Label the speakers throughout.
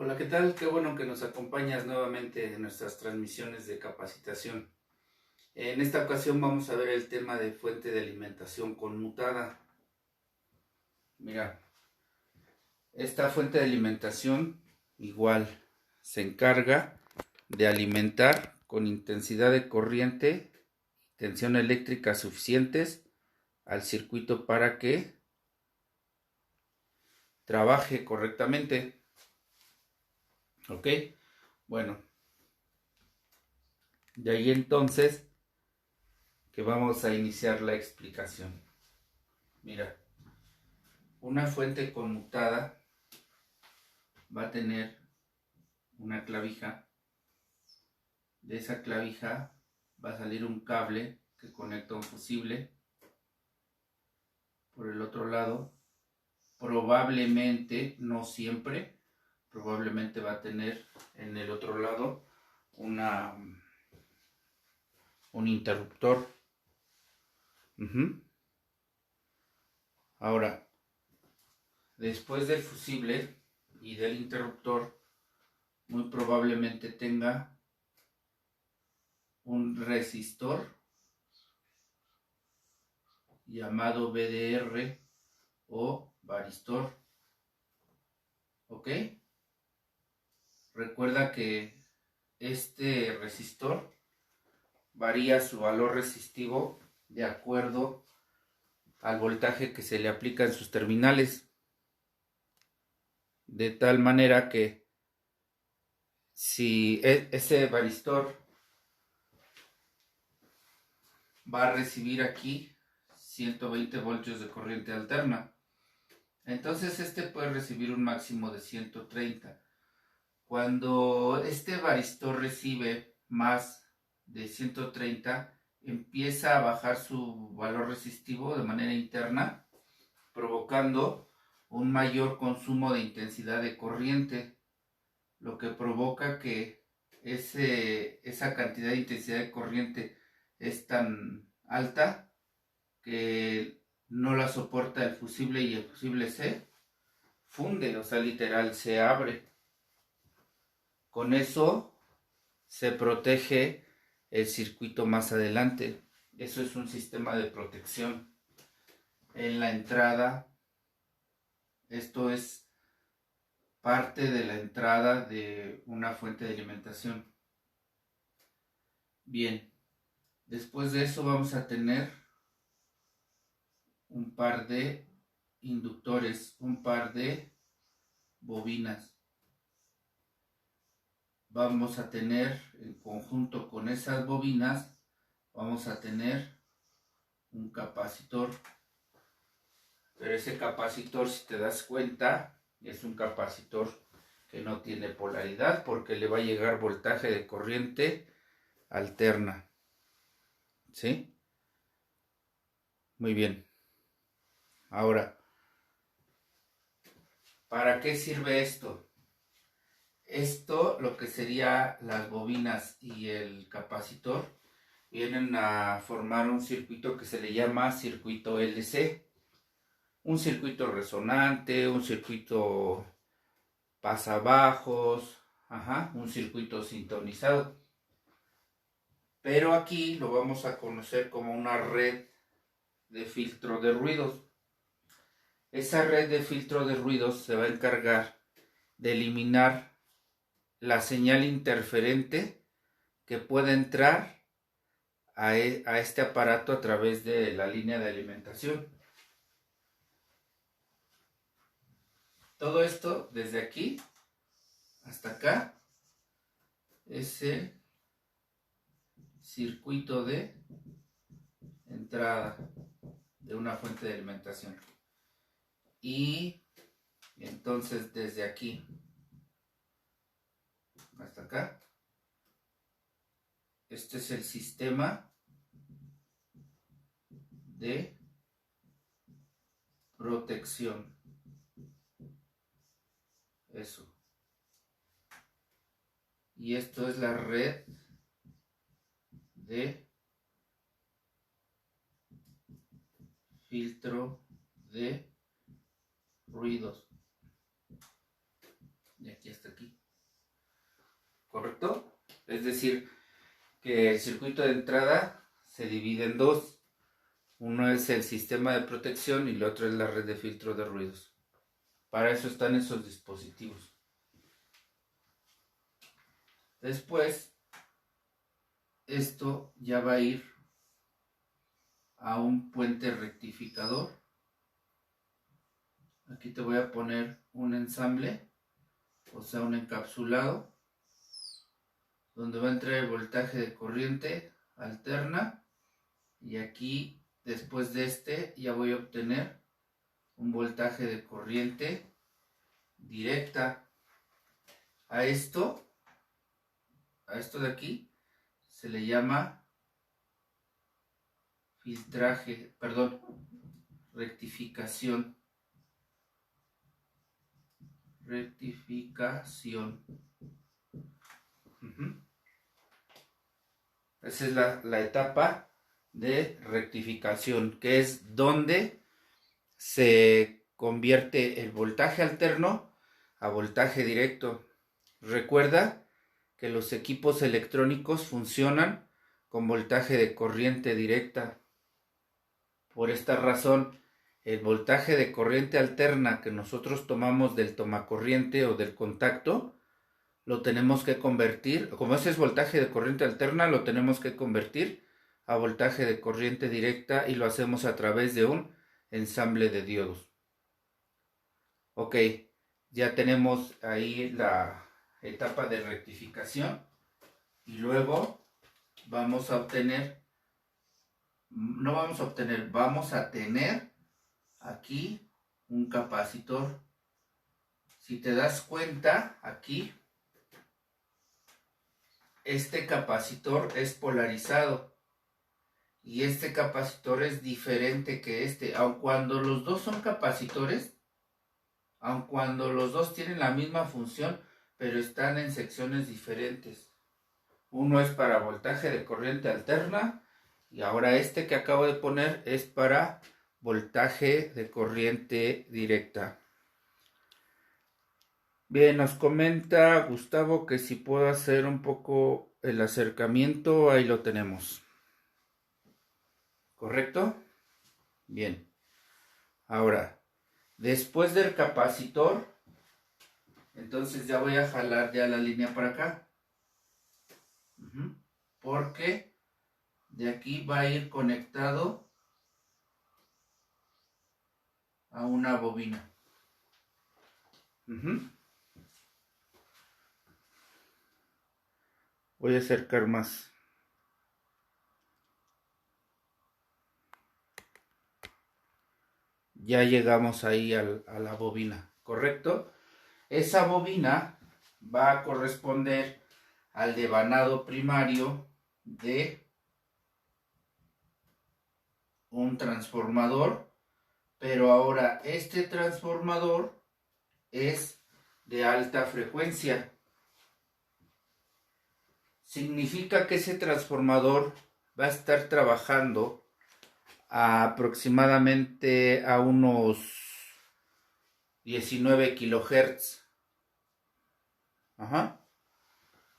Speaker 1: Hola, ¿qué tal? Qué bueno que nos acompañas nuevamente en nuestras transmisiones de capacitación. En esta ocasión vamos a ver el tema de fuente de alimentación conmutada. Mira, esta fuente de alimentación igual se encarga de alimentar con intensidad de corriente, tensión eléctrica suficientes al circuito para que trabaje correctamente. ¿Ok? Bueno, de ahí entonces que vamos a iniciar la explicación. Mira, una fuente conmutada va a tener una clavija. De esa clavija va a salir un cable que conecta un fusible. Por el otro lado, probablemente, no siempre, probablemente va a tener en el otro lado un interruptor. Ahora, después del fusible y del interruptor, muy probablemente tenga un resistor llamado VDR o varistor. ¿Ok? Recuerda que este resistor varía su valor resistivo de acuerdo al voltaje que se le aplica en sus terminales. De tal manera que si ese varistor va a recibir aquí 120 voltios de corriente alterna, entonces este puede recibir un máximo de 130. Cuando este varistor recibe más de 130, empieza a bajar su valor resistivo de manera interna, provocando un mayor consumo de intensidad de corriente, lo que provoca que esa cantidad de intensidad de corriente es tan alta que no la soporta el fusible y el fusible se funde, o sea, literal se abre. Con eso se protege el circuito más adelante. Eso es un sistema de protección. En la entrada, esto es parte de la entrada de una fuente de alimentación. Bien, después de eso vamos a tener un par de inductores, un par de bobinas. Vamos a tener, en conjunto con esas bobinas, vamos a tener un capacitor. Pero ese capacitor, si te das cuenta, es un capacitor que no tiene polaridad porque le va a llegar voltaje de corriente alterna. ¿Sí? Muy bien. Ahora, ¿para qué sirve esto? Esto, lo que sería las bobinas y el capacitor, vienen a formar un circuito que se le llama circuito LC. Un circuito resonante, un circuito pasabajos, un circuito sintonizado. Pero aquí lo vamos a conocer como una red de filtro de ruidos. Esa red de filtro de ruidos se va a encargar de eliminar la señal interferente que pueda entrar a este aparato a través de la línea de alimentación. Todo esto desde aquí hasta acá es el circuito de entrada de una fuente de alimentación. Y entonces desde aquí hasta acá, este es el sistema de protección. Eso. Y esto es la red de filtro de ruidos. de aquí hasta aquí. ¿Correcto? Es decir, que el circuito de entrada se divide en dos. Uno es el sistema de protección y el otro es la red de filtro de ruidos. Para eso están esos dispositivos. Después, esto ya va a ir a un puente rectificador. Aquí te voy a poner un ensamble, o sea, un encapsulado, donde va a entrar el voltaje de corriente alterna, y aquí, después de este, ya voy a obtener un voltaje de corriente directa. A esto de aquí se le llama rectificación. Esa es la etapa de rectificación, que es donde se convierte el voltaje alterno a voltaje directo. Recuerda que los equipos electrónicos funcionan con voltaje de corriente directa. Por esta razón, el voltaje de corriente alterna que nosotros tomamos del tomacorriente o del contacto, lo tenemos que convertir, como ese es voltaje de corriente alterna, lo tenemos que convertir a voltaje de corriente directa, y lo hacemos a través de un ensamble de diodos. Ok, ya tenemos ahí la etapa de rectificación, y luego vamos a tener aquí un capacitor. Si te das cuenta, aquí este capacitor es polarizado y este capacitor es diferente que este. Aun cuando los dos son capacitores, aun cuando los dos tienen la misma función, pero están en secciones diferentes. Uno es para voltaje de corriente alterna, y ahora este que acabo de poner es para voltaje de corriente directa. Bien, nos comenta Gustavo que si puedo hacer un poco el acercamiento, ahí lo tenemos. ¿Correcto? Bien. Ahora, después del capacitor, entonces ya voy a jalar ya la línea para acá. Porque de aquí va a ir conectado a una bobina. Voy a acercar más. Ya llegamos ahí a la bobina, ¿correcto? Esa bobina va a corresponder al devanado primario de un transformador, pero ahora este transformador es de alta frecuencia. Significa que ese transformador va a estar trabajando aproximadamente a unos 19 kilohertz.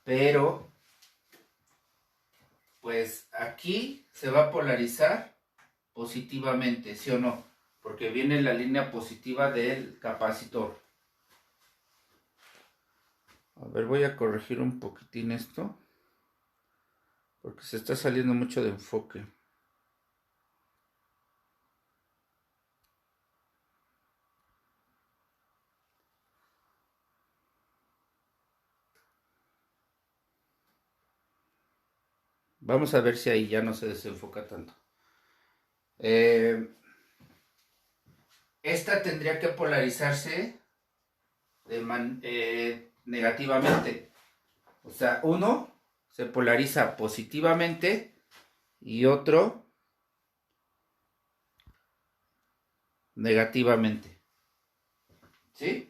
Speaker 1: Pero pues aquí se va a polarizar positivamente, ¿sí o no? Porque viene la línea positiva del capacitor. A ver, voy a corregir un poquitín esto, porque se está saliendo mucho de enfoque. Vamos a ver si ahí ya no se desenfoca tanto. Esta tendría que polarizarse negativamente. O sea, uno se polariza positivamente y otro negativamente. ¿Sí?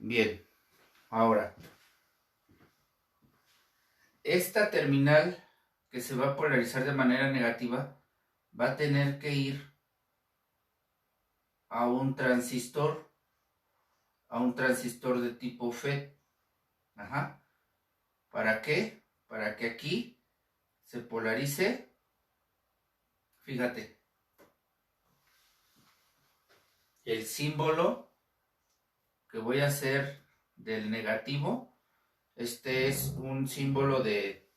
Speaker 1: Bien. Ahora, esta terminal que se va a polarizar de manera negativa va a tener que ir a un transistor de tipo FET. Ajá. ¿Para qué? Para que aquí se polarice. Fíjate. El símbolo que voy a hacer del negativo. Este es un símbolo de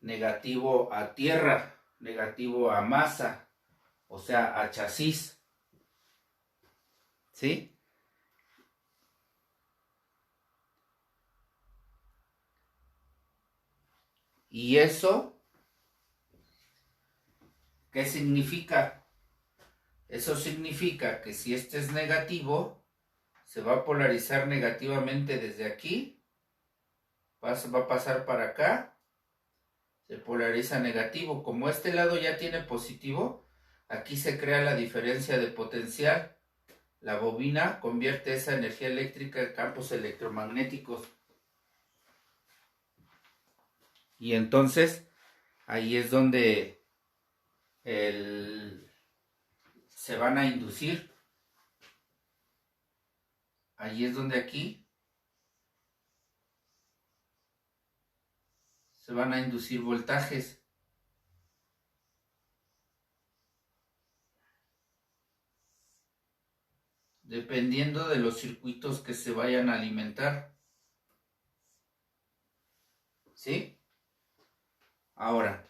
Speaker 1: negativo a tierra, negativo a masa, o sea, a chasis. ¿Sí? ¿Y eso qué significa? Eso significa que si este es negativo, se va a polarizar negativamente desde aquí, va a pasar para acá, se polariza negativo. Como este lado ya tiene positivo, aquí se crea la diferencia de potencial. La bobina convierte esa energía eléctrica en campos electromagnéticos. Y entonces ahí es donde se van a inducir. Ahí es donde aquí se van a inducir voltajes. Dependiendo de los circuitos que se vayan a alimentar. ¿Sí? Ahora,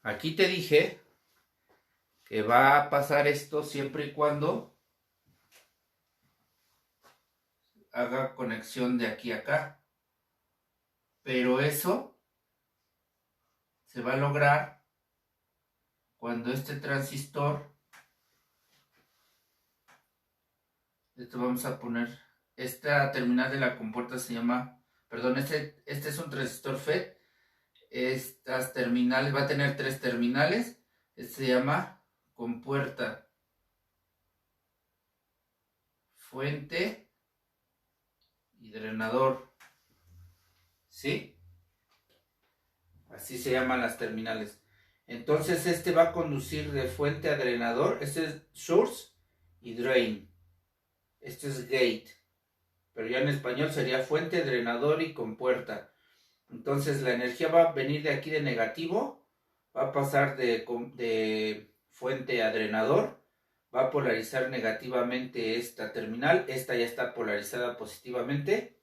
Speaker 1: aquí te dije que va a pasar esto siempre y cuando haga conexión de aquí a acá. Pero eso se va a lograr cuando este transistor, esto vamos a poner, esta terminal de la compuerta se llama, perdón, este es un transistor FET. Estas terminales, va a tener 3 terminales. Este se llama compuerta, fuente y drenador. ¿Sí? Así se llaman las terminales. Entonces este va a conducir de fuente a drenador. Este es source y drain. Este es gate. Pero ya en español sería fuente, drenador y compuerta. Entonces la energía va a venir de aquí de negativo. Va a pasar de fuente a drenador. Va a polarizar negativamente esta terminal. Esta ya está polarizada positivamente.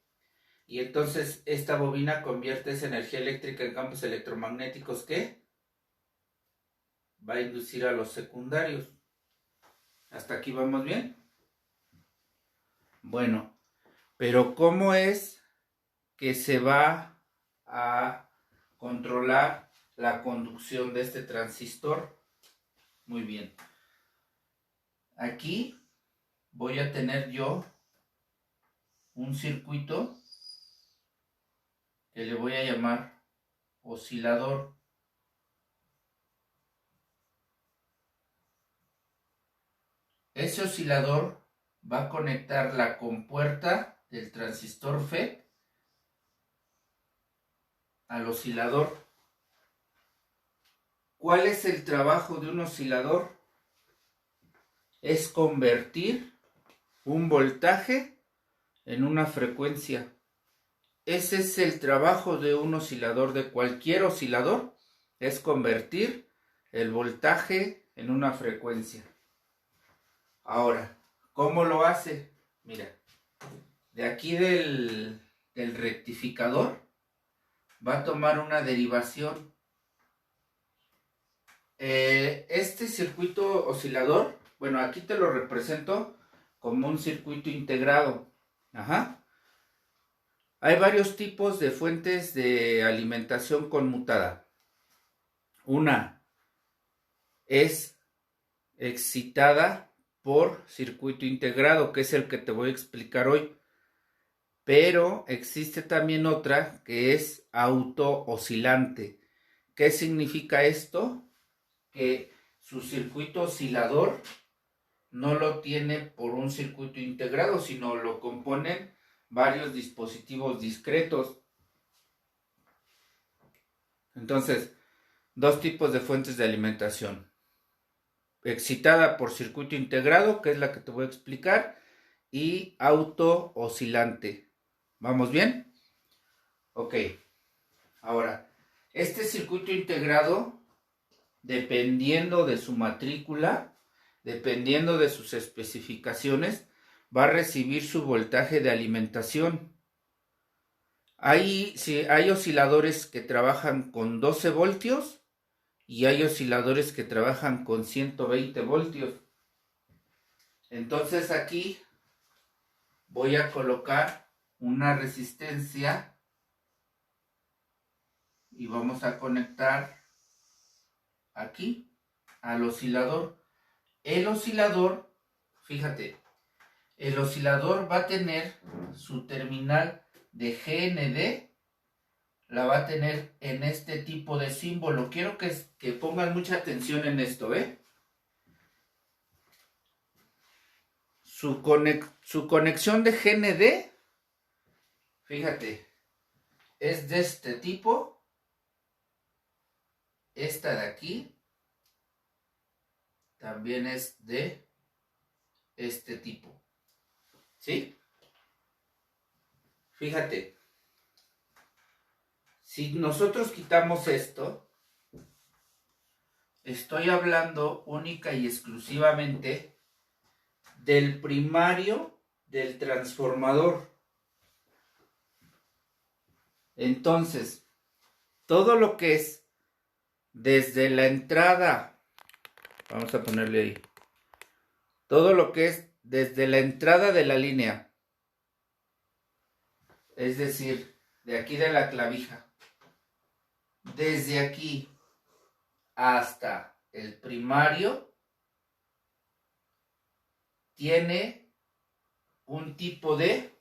Speaker 1: Y entonces esta bobina convierte esa energía eléctrica en campos electromagnéticos que va a inducir a los secundarios. ¿Hasta aquí vamos bien? Bueno, pero ¿cómo es que se va a controlar la conducción de este transistor? Muy bien. Aquí voy a tener yo un circuito que le voy a llamar oscilador. Ese oscilador va a conectar la compuerta del transistor FET al oscilador. ¿Cuál es el trabajo de un oscilador? Es convertir un voltaje en una frecuencia. Ese es el trabajo de un oscilador, de cualquier oscilador, es convertir el voltaje en una frecuencia. Ahora, ¿cómo lo hace? Mira, de aquí del rectificador va a tomar una derivación. Este circuito oscilador, bueno, aquí te lo represento como un circuito integrado. Ajá. Hay varios tipos de fuentes de alimentación conmutada. Una es excitada por circuito integrado, que es el que te voy a explicar hoy. Pero existe también otra que es autooscilante. ¿Qué significa esto? Que su circuito oscilador no lo tiene por un circuito integrado, sino lo componen varios dispositivos discretos. Entonces, dos tipos de fuentes de alimentación. Excitada por circuito integrado, que es la que te voy a explicar, y auto oscilante. ¿Vamos bien? Ok. Ahora, este circuito integrado, dependiendo de su matrícula, dependiendo de sus especificaciones, va a recibir su voltaje de alimentación. Hay osciladores que trabajan con 12 voltios y hay osciladores que trabajan con 120 voltios. Entonces aquí voy a colocar una resistencia y vamos a conectar aquí al oscilador. El oscilador, fíjate, el oscilador va a tener su terminal de GND, la va a tener en este tipo de símbolo. Quiero que pongan mucha atención en esto, ¿eh? Su conexión de GND, fíjate, es de este tipo. Esta de aquí también es de este tipo. ¿Sí? Fíjate, si nosotros quitamos esto, estoy hablando única y exclusivamente del primario del transformador. Entonces, todo lo que es desde la entrada, vamos a ponerle ahí, todo lo que es desde la entrada de la línea, es decir, de aquí de la clavija, desde aquí hasta el primario, tiene un tipo de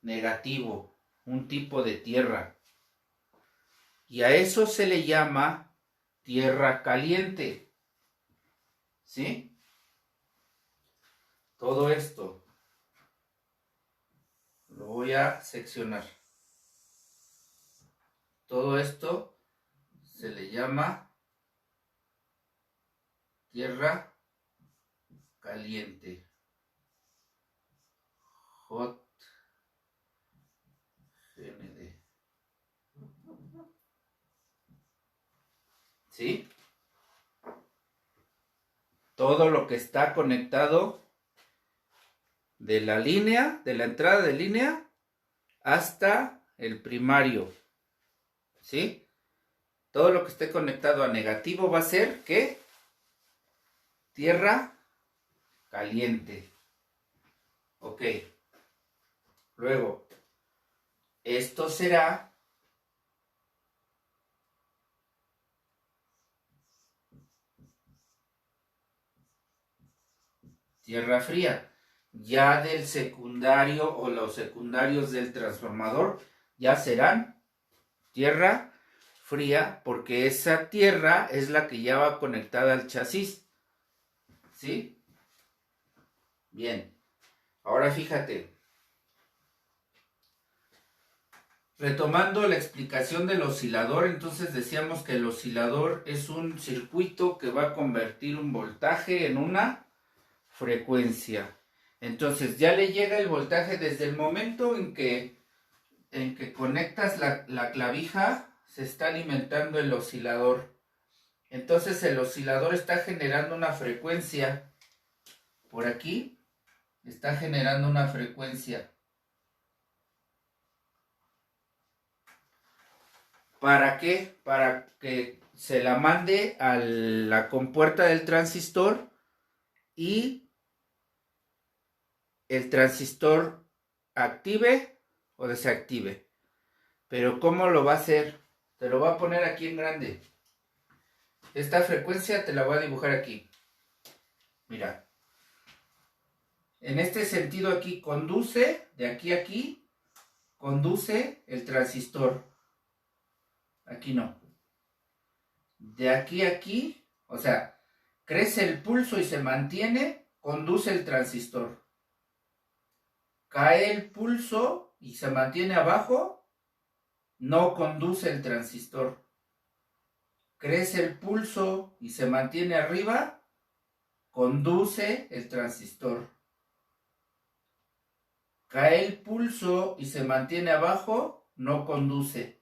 Speaker 1: negativo, un tipo de tierra. Y a eso se le llama tierra caliente. ¿Sí? Todo esto lo voy a seccionar. Todo esto se le llama tierra caliente. Hot GND. ¿Sí? Todo lo que está conectado de la línea, de la entrada de línea hasta el primario. ¿Sí? Todo lo que esté conectado a negativo va a ser ¿qué? Tierra caliente. Ok. Luego, esto será tierra fría. Ya del secundario o los secundarios del transformador ya serán tierra fría, porque esa tierra es la que ya va conectada al chasis. ¿Sí? Bien. Ahora fíjate. Retomando la explicación del oscilador, entonces decíamos que el oscilador es un circuito que va a convertir un voltaje en una frecuencia. Entonces ya le llega el voltaje desde el momento en que conectas la clavija, se está alimentando el oscilador. Entonces el oscilador está generando una frecuencia. Por aquí está generando una frecuencia. ¿Para qué? Para que se la mande a la compuerta del transistor y el transistor active o desactive. Pero ¿cómo lo va a hacer? Te lo voy a poner aquí en grande. Esta frecuencia te la voy a dibujar aquí. Mira. En este sentido aquí conduce, de aquí a aquí, conduce el transistor. Aquí no. De aquí a aquí, o sea, crece el pulso y se mantiene, conduce el transistor. Cae el pulso y se mantiene abajo, no conduce el transistor. crece el pulso y se mantiene arriba, conduce el transistor. Cae el pulso y se mantiene abajo, no conduce.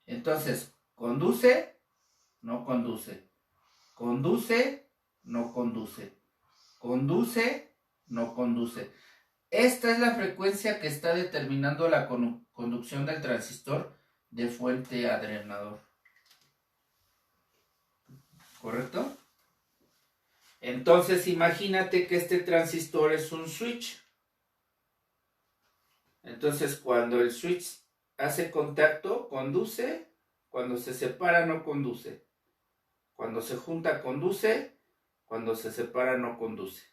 Speaker 1: Entonces, conduce, no conduce. Conduce, no conduce. Conduce, no conduce. Esta es la frecuencia que está determinando la conducción del transistor de fuente a drenador. ¿Correcto? Entonces imagínate que este transistor es un switch. Entonces cuando el switch hace contacto, conduce. Cuando se separa, no conduce. Cuando se junta, conduce. Cuando se separa, no conduce.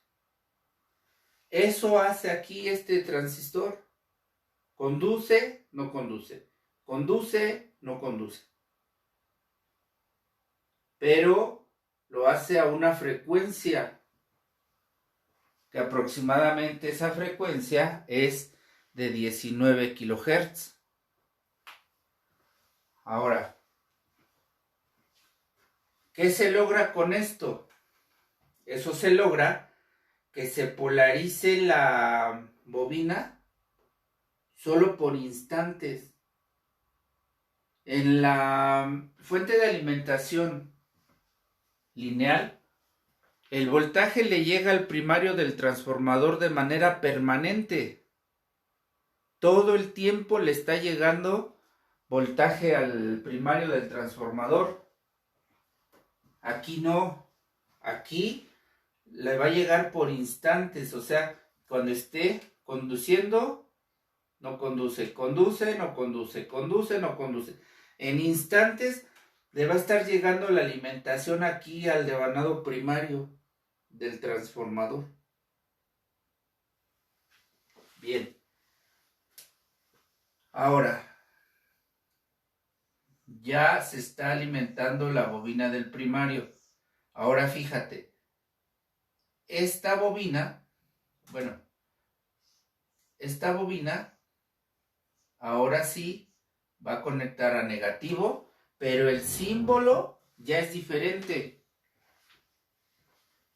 Speaker 1: Eso hace aquí este transistor. Conduce, no conduce. Conduce, no conduce. Pero lo hace a una frecuencia que aproximadamente esa frecuencia es de 19 kHz. Ahora, ¿qué se logra con esto? Eso se logra que se polarice la bobina solo por instantes. En la fuente de alimentación lineal, el voltaje le llega al primario del transformador de manera permanente. Todo el tiempo le está llegando voltaje al primario del transformador. Aquí no. Aquí le va a llegar por instantes. O sea, cuando esté conduciendo, no conduce. Conduce, no conduce. Conduce, no conduce. En instantes le va a estar llegando la alimentación aquí al devanado primario del transformador. Bien. Ahora, ya se está alimentando la bobina del primario. Ahora fíjate, esta bobina ahora sí va a conectar a negativo, pero el símbolo ya es diferente.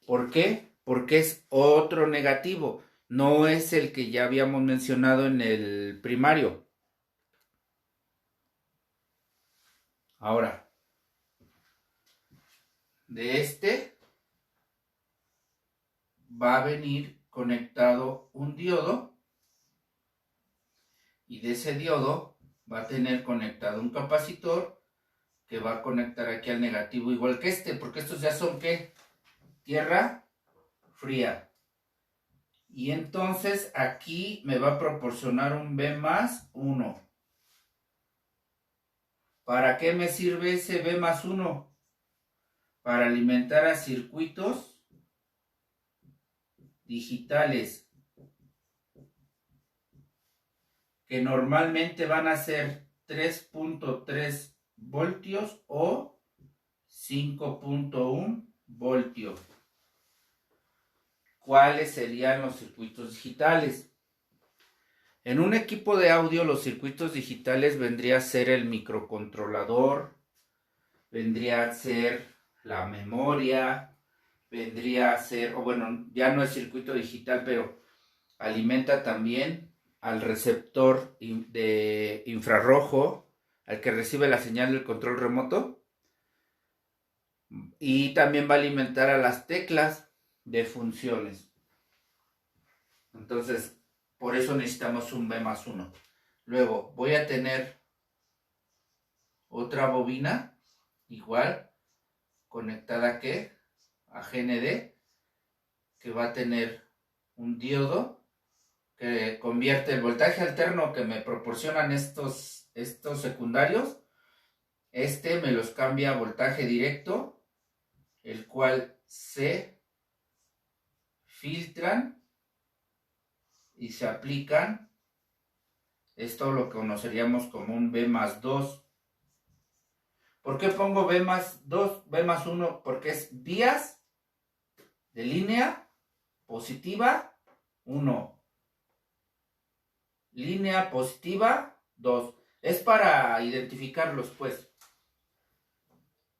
Speaker 1: ¿Por qué? Porque es otro negativo, no es el que ya habíamos mencionado en el primario. Ahora, de este va a venir conectado un diodo y de ese diodo va a tener conectado un capacitor que va a conectar aquí al negativo igual que este, porque estos ya son ¿qué? Tierra fría. Y entonces aquí me va a proporcionar un B más 1. ¿Para qué me sirve ese B más 1? Para alimentar a circuitos digitales que normalmente van a ser 3.3 voltios o 5.1 voltios. ¿Cuáles serían los circuitos digitales? En un equipo de audio los circuitos digitales vendría a ser el microcontrolador, vendría a ser la memoria, vendría a ser, ya no es circuito digital, pero alimenta también al receptor de infrarrojo, al que recibe la señal del control remoto, y también va a alimentar a las teclas de funciones. Entonces, por eso necesitamos un B más 1. Luego voy a tener otra bobina, igual, conectada a GND, que va a tener un diodo que convierte el voltaje alterno que me proporcionan estos secundarios. Me los cambia a voltaje directo, el cual se filtran y se aplican. Esto lo conoceríamos como un B más 2. ¿Por qué pongo B más 2, B más 1? Porque es vías de línea positiva 1. Línea positiva 2. Es para identificarlos, pues.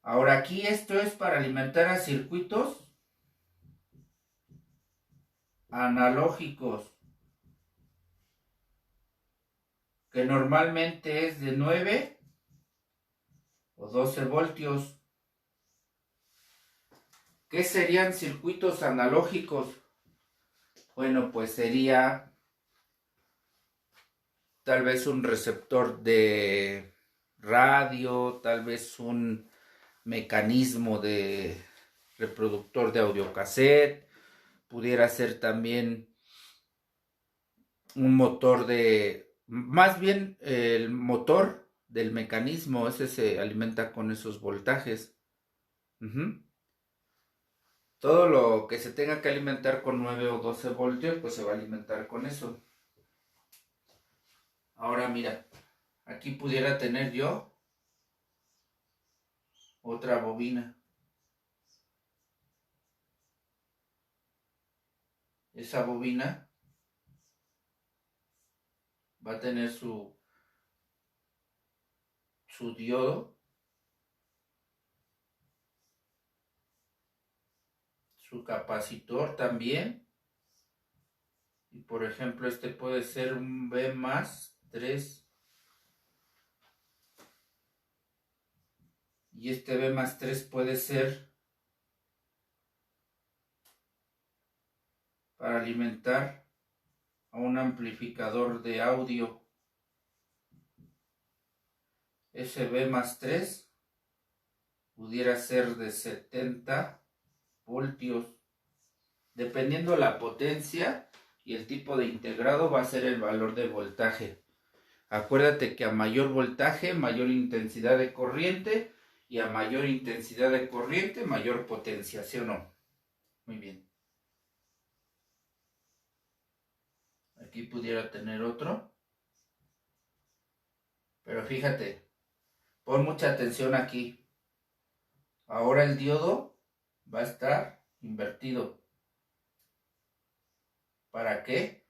Speaker 1: Ahora aquí esto es para alimentar a circuitos analógicos, que normalmente es de 9 o 12 voltios. ¿Qué serían circuitos analógicos? Bueno, pues sería tal vez un receptor de radio, tal vez un mecanismo de reproductor de audiocassette, pudiera ser también un motor de, más bien el motor del mecanismo, ese se alimenta con esos voltajes. Todo lo que se tenga que alimentar con 9 o 12 voltios, pues se va a alimentar con eso. Ahora mira, aquí pudiera tener yo otra bobina. Esa bobina va a tener su diodo, su capacitor también. Y por ejemplo, este puede ser un B más 3. Y este B más 3 puede ser para alimentar a un amplificador de audio. Ese B más 3 pudiera ser de 70 voltios. Dependiendo la potencia y el tipo de integrado va a ser el valor de voltaje. Acuérdate que a mayor voltaje, mayor intensidad de corriente, y a mayor intensidad de corriente, mayor potencia, ¿sí o no? Muy bien. Aquí pudiera tener otro. Pero fíjate, pon mucha atención aquí. Ahora el diodo va a estar invertido. ¿Para qué?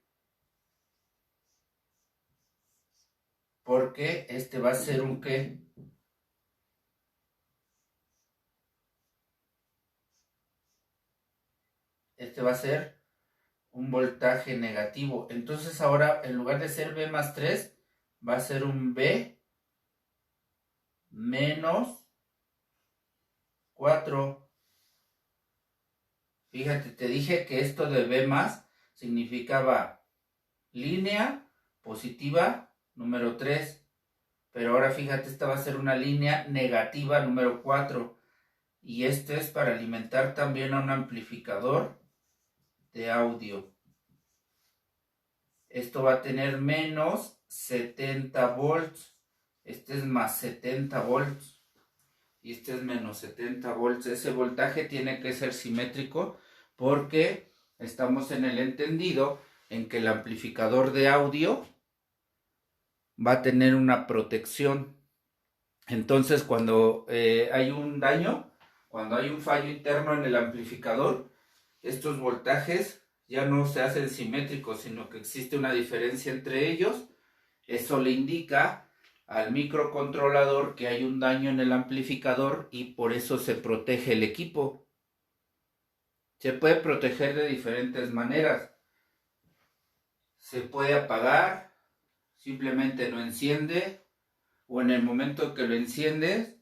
Speaker 1: Porque este va a ser un ¿qué? Este va a ser un voltaje negativo. Entonces ahora en lugar de ser B más 3, va a ser un B menos 4. Fíjate, te dije que esto de B más significaba línea positiva número 3. Pero ahora fíjate, esta va a ser una línea negativa número 4. Y esto es para alimentar también a un amplificador de audio. Esto va a tener menos 70 volts. Este es más 70 volts. Y este es menos 70 volts. Ese voltaje tiene que ser simétrico porque estamos en el entendido en que el amplificador de audio va a tener una protección. Entonces cuando hay un daño, cuando hay un fallo interno en el amplificador, estos voltajes ya no se hacen simétricos, sino que existe una diferencia entre ellos. Eso le indica al microcontrolador que hay un daño en el amplificador y por eso se protege el equipo. Se puede proteger de diferentes maneras. Se puede apagar, simplemente lo enciende, o en el momento que lo enciendes,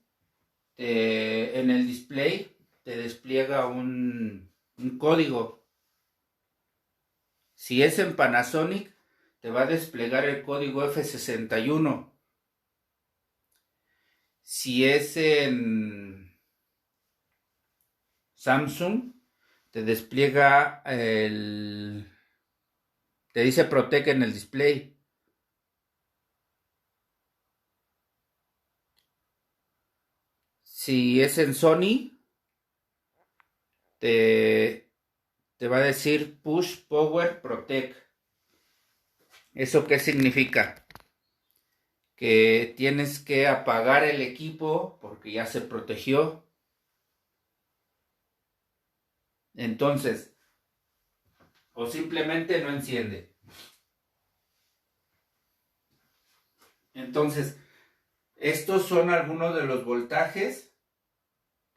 Speaker 1: en el display te despliega un código. Si es en Panasonic, te va a desplegar el código F61. Si es en Samsung, te despliega te dice Protect en el display. Si es en Sony, te va a decir Push Power Protect. ¿Eso qué significa? Que tienes que apagar el equipo porque ya se protegió. Entonces, o simplemente no enciende. Entonces, estos son algunos de los voltajes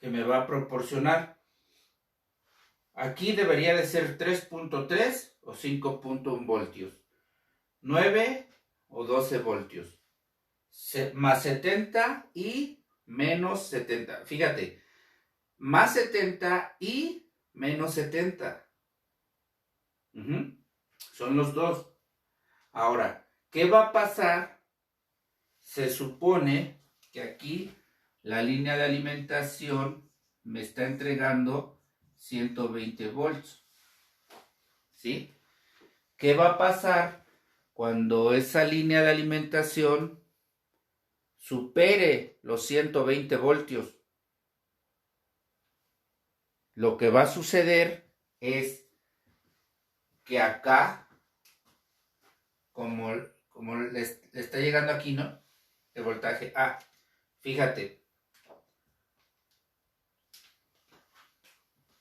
Speaker 1: que me va a proporcionar. Aquí debería de ser 3.3 o 5.1 voltios. 9 o 12 voltios. Más 70 y menos 70. Fíjate, más 70 y menos 70. Son los dos. Ahora, ¿qué va a pasar? Se supone que aquí la línea de alimentación me está entregando 120 volts. ¿Sí? ¿Qué va a pasar cuando esa línea de alimentación supere los 120 voltios? Lo que va a suceder es que acá, como le está llegando aquí, ¿no? El voltaje A. Fíjate.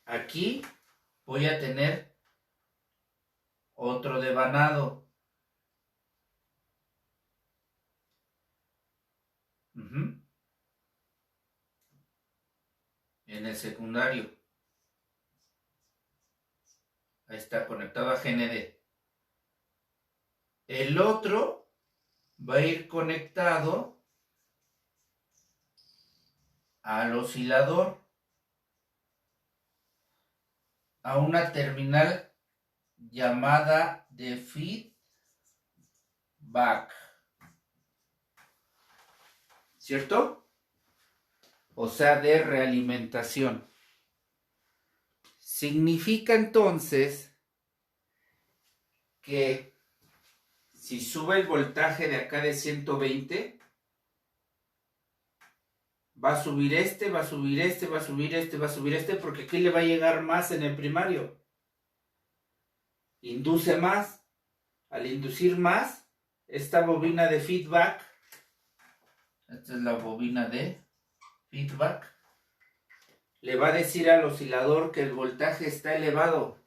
Speaker 1: Aquí voy a tener otro devanado. En el secundario. Ahí está conectado a GND. El otro va a ir conectado al oscilador, a una terminal llamada de feedback. ¿Cierto? O sea, de realimentación. Significa entonces que si sube el voltaje de acá de 120, va a subir este, va a subir este, va a subir este, va a subir este, porque aquí le va a llegar más en el primario. Induce más. Al inducir más, esta bobina de feedback, esta es la bobina de feedback, le va a decir al oscilador que el voltaje está elevado.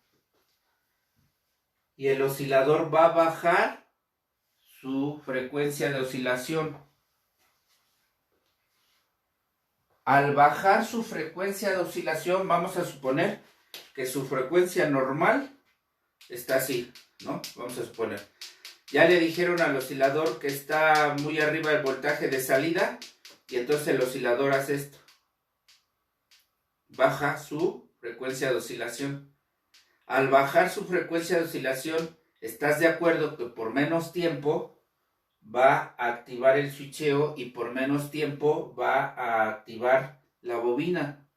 Speaker 1: Y el oscilador va a bajar su frecuencia de oscilación. Al bajar su frecuencia de oscilación, vamos a suponer que su frecuencia normal está así, ¿no? Vamos a suponer. Ya le dijeron al oscilador que está muy arriba del voltaje de salida y entonces el oscilador hace esto. Baja su frecuencia de oscilación. Al bajar su frecuencia de oscilación, ¿estás de acuerdo que por menos tiempo va a activar el switcheo y por menos tiempo va a activar la bobina?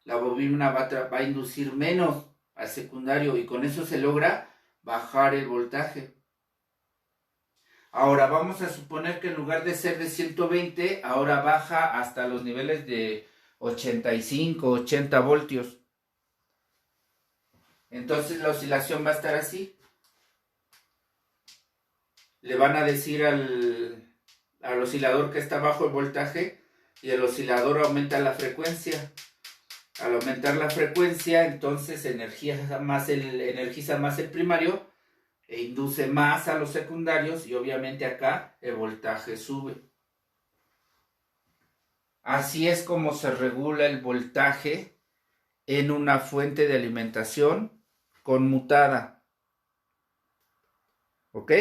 Speaker 1: La bobina va a inducir menos al secundario y con eso se logra bajar el voltaje. Ahora vamos a suponer que en lugar de ser de 120, ahora baja hasta los niveles de 85, 80 voltios. Entonces la oscilación va a estar así. Le van a decir al oscilador que está bajo el voltaje y el oscilador aumenta la frecuencia. Al aumentar la frecuencia, entonces energiza más el primario e induce más a los secundarios y obviamente acá el voltaje sube. Así es como se regula el voltaje en una fuente de alimentación conmutada. ¿Ok?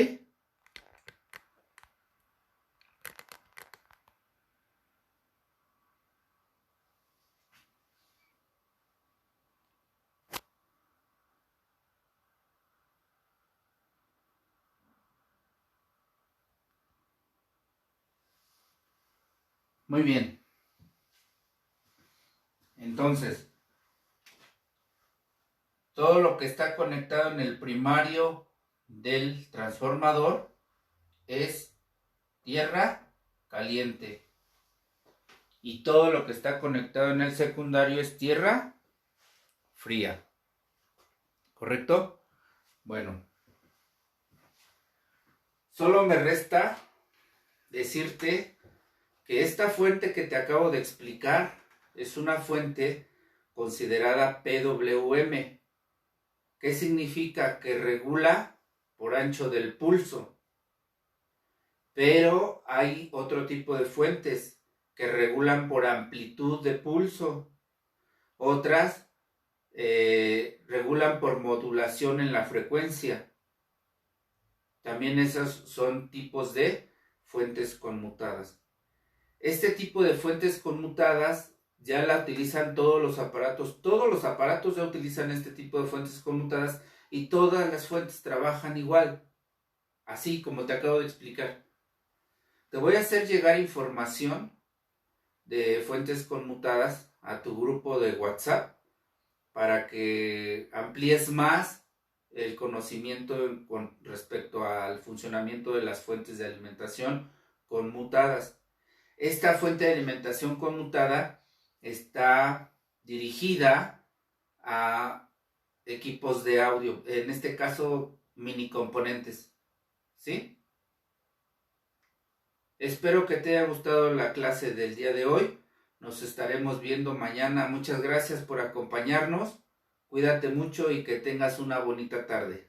Speaker 1: Muy bien. Entonces, todo lo que está conectado en el primario del transformador es tierra caliente. Y todo lo que está conectado en el secundario es tierra fría. ¿Correcto? Bueno. Solo me resta decirte que esta fuente que te acabo de explicar es una fuente considerada PWM. ¿Qué significa? Que regula por ancho del pulso. Pero hay otro tipo de fuentes que regulan por amplitud de pulso. Otras regulan por modulación en la frecuencia. También esos son tipos de fuentes conmutadas. Este tipo de fuentes conmutadas ya la utilizan todos los aparatos ya utilizan este tipo de fuentes conmutadas y todas las fuentes trabajan igual, así como te acabo de explicar. Te voy a hacer llegar información de fuentes conmutadas a tu grupo de WhatsApp para que amplíes más el conocimiento con respecto al funcionamiento de las fuentes de alimentación conmutadas. Esta fuente de alimentación conmutada está dirigida a equipos de audio, en este caso mini componentes, ¿sí? Espero que te haya gustado la clase del día de hoy. Nos estaremos viendo mañana. Muchas gracias por acompañarnos. Cuídate mucho y que tengas una bonita tarde.